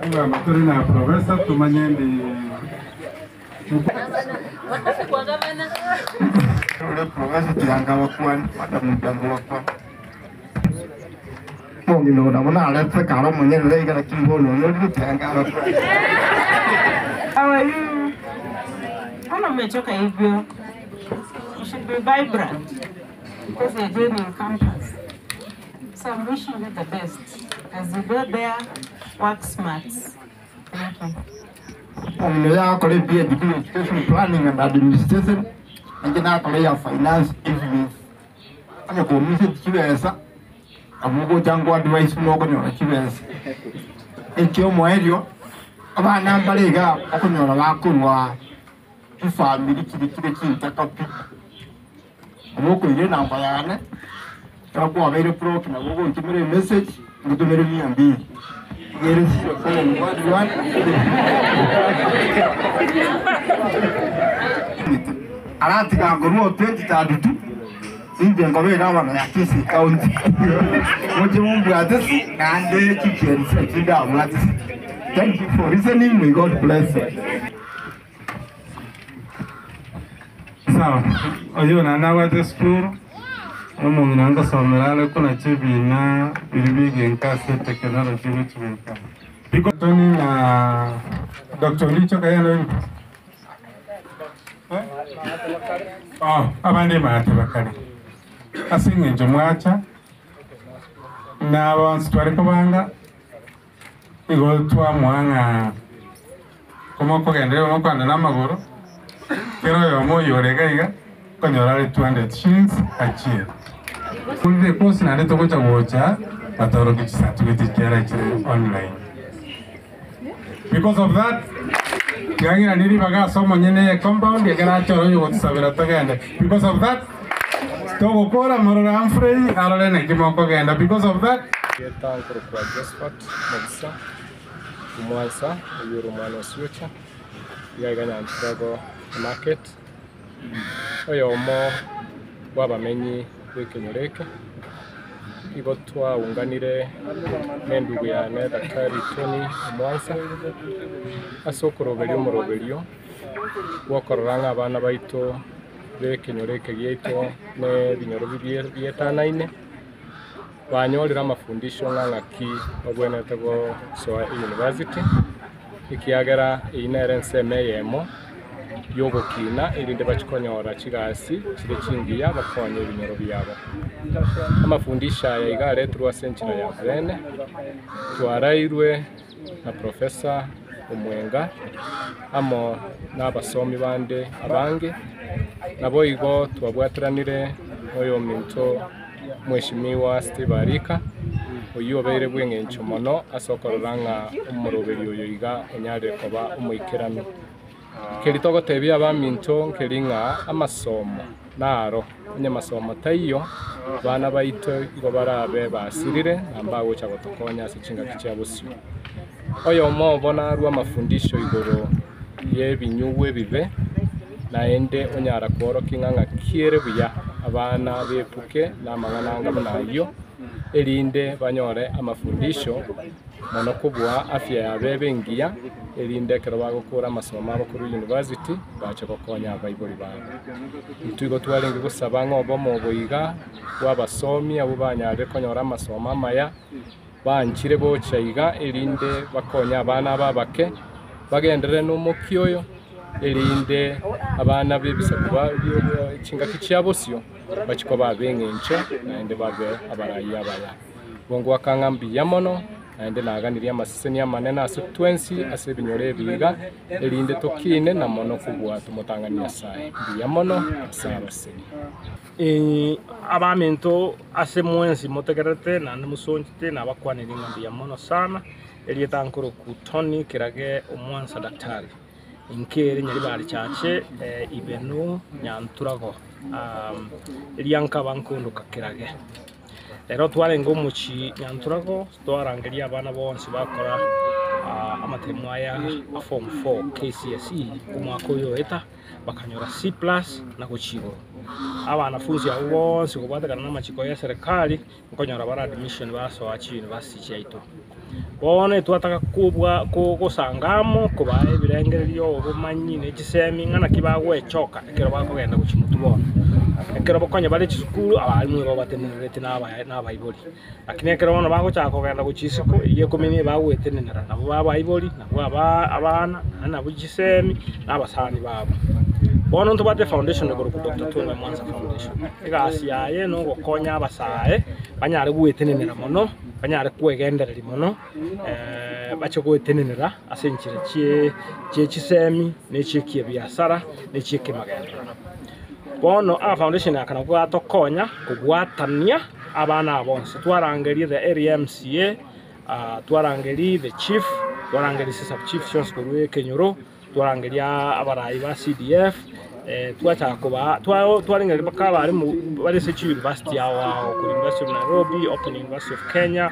Ngamba turi na professor tumanye ndi ule professor tuyanga wakwani watamutango wakwa Mongi no na mona ale pe karo mwenye le kana kimbo no tuyanga wakwa. How are you? Kama umechoka hivyo, you should be vibrant because you're doing in campus. So I'm wishing you the best as you go there, work smart. Thank you. Ya kole be education planning and administration and na kole ya finance business. Anya ko mi se chiwesa. Amugo jango advice no ko nyora chiwesa. Ekyo moerio abana mbalega okunyora bakunwa family kiri kitakapi. Amuko ile namba yana. Trapo avere pro na gogo ntimere message ngutumere miambi. Yeri sio kwa one. Aratika ngoruo 2032. Ndio ngobera abana ya Kisii County. Moje mumbu atesi nande chikense kinda mwatesi. Thank you for listening. May God bless you. Sawa. Oyo na wate school. Omunanga somerale kuna chibina bilibige nkase technology witweka. Because Tony na Dr. Licho kayano. Abandi mate bakali. Asinge njomwacha. Na abantu twari kubanga igo twa mwanga komoko gendere mo kwanda namagoro. Kero yo moyo regaiga konyora 200 shillings achie. Kulve course na leto gocha gocha atoro ki certificate kera chire online. Because of that yangira niri baga somo nyene compound yagara choro yo tsabira tagende. Because of that togo kora morora amfrey arole ne kimoko genda. Because of that yeta nkuru kwa Josephat Mogisa umwansa y'urumano switcha yaganya ntirago market oyo mo wabamenyi w'Kenyoreke igo twaunganire n'endugu yane Daktari Tony Mwansa asokoroberio moroberio wokororanga abana baito b'Kenyoreke gyeito ne binyoro byetanaine banyorira amafundisho ng'aki obwenete go Soa University ikiagera inere nseme yemo yogokina irinde bachikonyora chigasi chire chingiya bakonye ibinyoro byabo amafundisha ya igare turwa senchira ya bene twarairwe na Professor Omwenga amo n'abasomi bande abange nabo igo twabwatiranire oyo minto Mheshimiwa Steve Arika oyobere bwengencho mono asokororanga umuroberi oyo iga onyare koba umuikirano kelitogo tebya abaminto nkelinga amasomo naro nyamasomo tayo bana baito igo barabe basirire namba gocha gotokonya sichinga kicyabusyo oyo mo bona rwa mafundisho igoro yebinyuwe bibe naende onyara kworo kinganga kiere buya abana bepuke namangananga nayo elinde banyore amafundisho mono kubwa afya ya bebengia elinde kero bagokora amasomo abakuru university bache gokonya abayibori babo ntuigo twaringe gusaba ngobo mu buiga wabasomi abo banyare konyora amasomo amaya banchire bochaiga elinde bakonya abana babake bagendere n'umukyoyo elinde abana bebisakuba chinga kicyabosyo bachiko babengenche naende babe abaraya baya bongo wakangambi yamono naende naganiria amaseseni amanene ase twensi ase binyore biga elinde tokine na mono kubwa tumutangania sai yamono asabaseni abamento ase mwensi motegerete na musonjite na bakwaniringa biyamono sana elieta nkoro ku Tony kirage omwansa daktari inkere nyari bari chache ibenu nyanturago elianka bankondo kakirage rero twarengo muchi nyanturago twarangeria abana bonse bakora amatemu aya form 4 KCSE kumwaka uyu eta bakanyora C+ na guchigoro abanafunzi abo bonse kubatakana n'amachiko ya serikali mukonyora bara admission baso achi university chaito bone twataka kubwa kusangamo kubaye birengererio obumanyi n'ekisemi ngana kibagwechoka ekero bakogenda guchimutu bona ekero bakonya bali chisukuru abalimu babo batenerete n'abayiboli lakini ekero bona bagochaka kogenda guchisiko iye komini bagwetenenera nabo babayiboli nabo abana nabo chisemi n'abasani babo bono ntubate foundation ngo ku Dr. Tony Mwanza Foundation igasi yaye no gukonya abasae banyare gwetenenera mono banyare kwegenderera mono bacho gwetenenera asenchire cie chisemi n'echikie biasara n'echikie magendo bono a foundation yakana gwatokonya kugwatania abana bonse twarangerie the area MCA twarangerie the chief twarangerie sub chief Charles Kurwe Kenyoro twarangeria abarayi ba CDF twachakuba twaringeria bakaba ari bari se university yawo ku University of Nairobi, Open University of Kenya,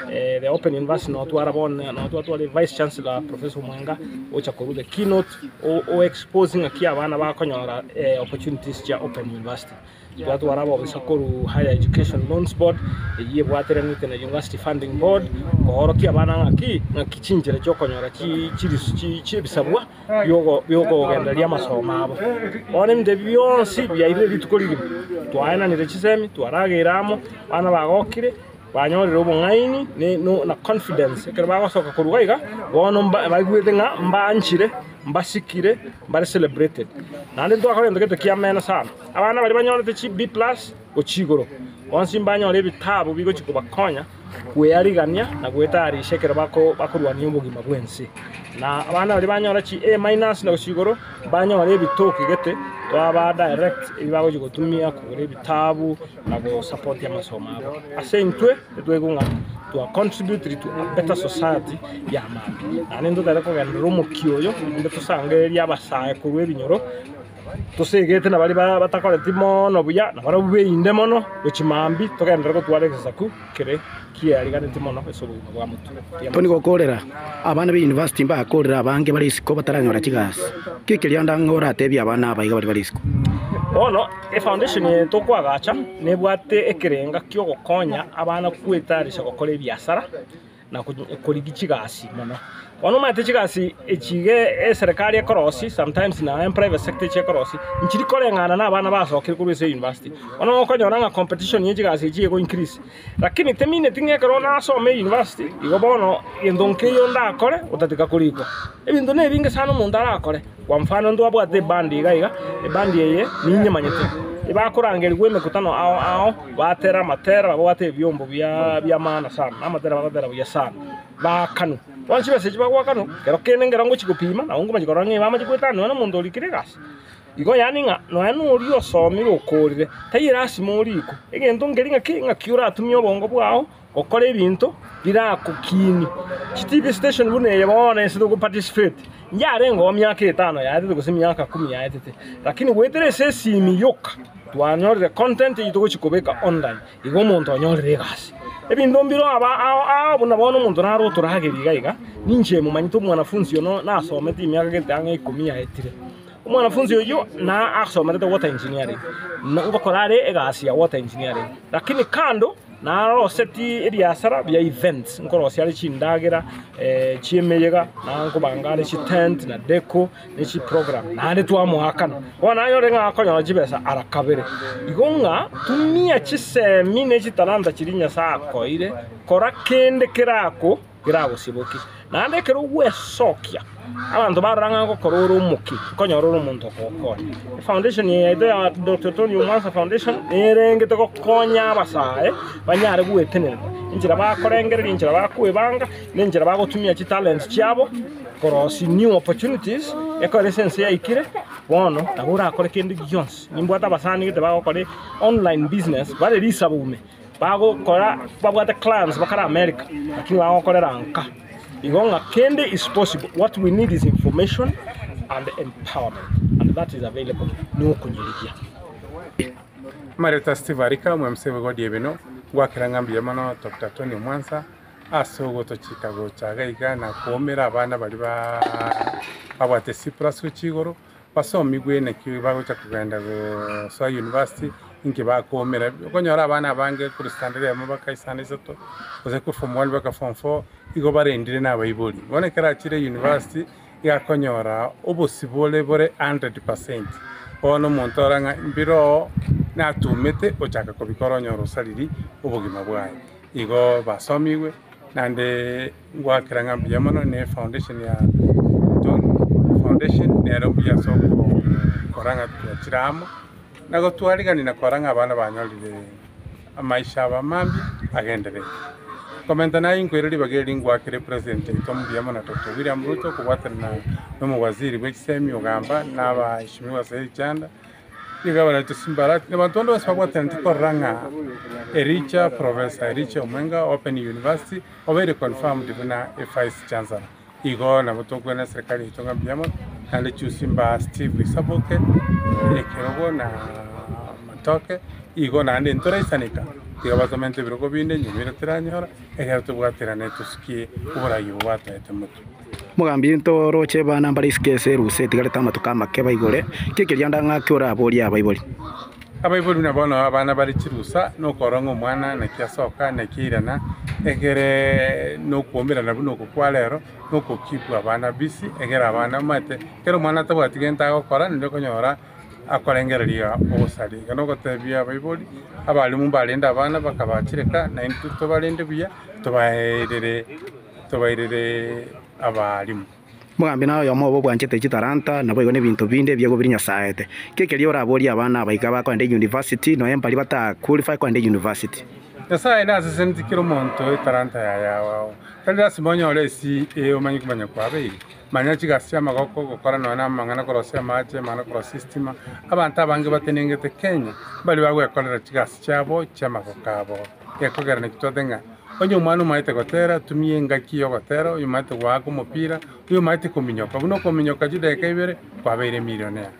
the Open University no twarabona no twatwali Vice Chancellor Professor Mwanga ochakoru the keynote o exposing aki abana bakonyora opportunities ya Open University watu warabo bisakoru Higher Education Loans Board iye bwateranye na University Funding Board kohoroki abana ngaki chinjira cyo konyora chi bisabwa yogo gendalia masoma abo one mde byonsi byaire bitukolire twaena ni rechisemi twaragiramo bana bagokire banyorera ubungaini na confidence ekero bagosoka kurugaiga bono bagwethenga mbanchire mbasikire mbari celebrated nande twakorenda gete kiamena sana abana bali banyorete chi B+ gochigoro onsi mbanyore bitabo bigo chikubakonya kweyarigania na gwetarisha ekero bakorwania ubugima bwensi na abana bali banyora chi A- na gochigoro banyore bitoke gete twaba direct ibibago chigutumia kugura bitabo na go support ya masomo abo asentwe twegunga to contribute to a better society ya mambi anendo darako gandro mukioyo ndo tusangeria abasaye kurwe binyoro tusegete na bali batakore timo no buya na barabe inde mono uchimambi togendera ko twaregeza ku kire kiarigane timo no esobu bwa mutu toni gokorera abana be university bakorera abange bali siko bataranyora kigasi kikiri anda ngora tebi abana abayiga bali siko ono foundation to kwagacha nebwate ekerenga kyo gokonya abana kwetarisha gukora biasara na kurigi kigasi mono ono mate kigasi echige serikali ekorosi sometimes na private sector chekorosi nchiri korengana na abana basokire kuri university ono okonyora nga competition y'ikigasi igiye go increase lakini temine tinge korona asome university igo bono endonke yo ndakore utatika kuriko ebintu ne binge sana umuntu arakore kwa mfano ndo abwate bandi gaiga bandi yeye ninye manyete ibakurangerirwe mekutano ao batera matera babwate byombo bya mana sana amatera batera bya sana bakanu wanchi base chibagwa kanu kero kenengera ngo chigupima na ngo majikoranye bama chikwetano na mundo likire gasi igo yaninga no anu uri osomi ukorire tayirasi muriko egento ngeringa kinga kiura atumyo bongo bwao okore ibintu birakukini chitibi station bune yabona esido ku participate nyarengo myaka 5 yaite gusi myaka 10 yaite lakini wetere sesi miyoka twanyorere content yitugo chikobeka online igo muntu onyorere gasi ebintu mbiro abo nabona umuntu naro turahagiriga ninje mu manyito mwanafunzi yo nasomete imyaka gitanga 10 yaitire umwanafunzi yo na asomete water engineering ngo korare egasi ya water engineering lakini kando na seti eriasara bya events nkoro cyari cindagira ciemeyega na nkubangare ci tent na deco ni ci program na ndi twamuhakana wana yo renga akonya jibesa arakabere igonga tumia cisemi ne citaranda cirinya sakoire kora kende kirako girago siboki na ndekero wesokia abantu baranga ngo kororo umuki konyoro umuntu kokoni foundation ya Dr. Tony Mwanza Foundation erenge to konya abasaye banyare gwetenera injira bakorengerera injira bakwebanga n'injira bagotumia ci talent cyabo korosi new opportunities ekore sense ya ikire bono nabura akore kendi gyons nimbwata basani gite bagokore online business bare risabume bagokora babwata clients bakara America lakini bagokorera anka igonga kende is possible. What we need is information and empowerment, and that is available. No kunyirikia. Marita Steve Arika mwemsebe godi ebeno gwakira ngambi yamano Dr. Tony Mwanza ase ogotochika gochaga iga na kuomera abana bari babwate C+ gochigoro basomi gwene ki bagocha kugenda so university inke bakuomera okonyora abana abange kuri standard ya mabaka isana isoto oze ku form 1 baka form 4 igo barendire n'abayibori bonekera akire university yakonyora obosibole bore 100%. Ono muntu oranga mbiro natumete ochaka kubikora nyoro saliri obogima bwaye igo basomiwe nande ngwakiranga mbiyamono ne foundation ya foundation nero bya soko koranga twachiramo nago twariga ni nakoranga abana banyolire amaisha abamambi agendere komenta na inkwiriri bageri ngwakire president Tom Biyamona Dr. William Ruto kubatana no waziri w'ekisemi ogamba n'abashimiwa Said Chanda igabana tusimbarati n'abantu bose bagwatana tikoranga Ericha Professor Ericha Omwenga Open University obere confirmed na Vice Chancellor igo na butogwe na serikali itonga Biyamona kandi chusimba Steve Isaboke ekerogo na Matoke igo na ande ntoraisanika Basamente birogo binde nyumira tiranyora egerto bwaterane tusikie uburayi bwatete mutu mugambi ntoroche bana mbari skese ruse tigareta matuka make baigore kekeria ndanga kyora abori abaibori na bono abana bari kirusa no korongo mwana na kiasoka na kirana egere no kuombera na buno kukwalero no kukipu abana bisi egera abana mate kero mwana tabwatigenta gukora ndo konyora akorengereria obusari gano gotebia abaibori abalimu balenda abana bakabakireka na intuto balende bya tobairere abalimu mugambi nayo yomo bwanchete chitaranta nabo igone bintu binde byego biri nyasaete kekeria orabori abana abaika bakwende university no empali bata qualify kwende university nyasaye naze sentikiro monto taranta yawo kandi simonyo lesi omanyi kumanya kwabe manya chigasya magoko gukora nona mangana korosya mache mana koro system abantu abange batenengete Kenya bali bagwekorera chigasya cyabo cyamagokabo yakogera nekitodenga onyo mwana maite gotera tumie ngaki yo gotera uyu maite gwako mupira uyu maite kuminyoka buno kuminyoka jude kaibere kwabeire millionaire.